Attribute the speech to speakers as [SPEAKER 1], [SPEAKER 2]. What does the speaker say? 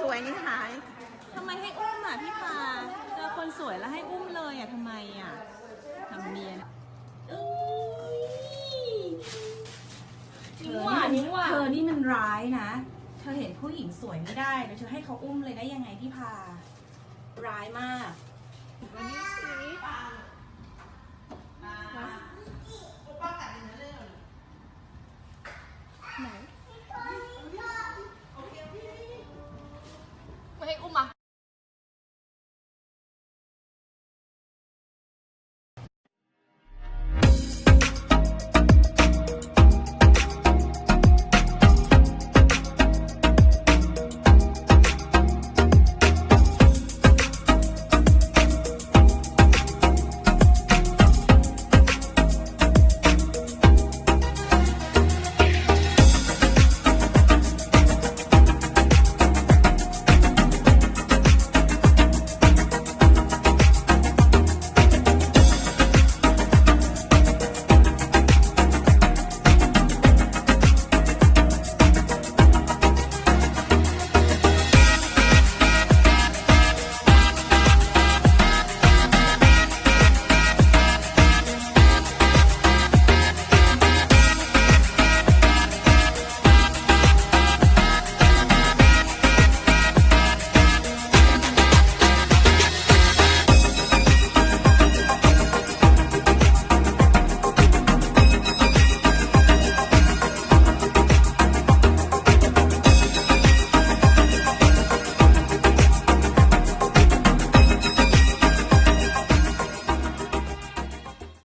[SPEAKER 1] วยนี่หายทำไมให้อุ้มอ่ะพี่พาเจอคนสวยแล้วให้อุ้มเลยอ่ะทำไมอ่ะทำเนียนเธอนี่มันร้ายนะเธอเห็นผู้หญิงสวยไม่ได้แล้วเธอให้เขาอุ้มเลยได้ยังไงพี่พาร้ายมากวันนี้สิไหน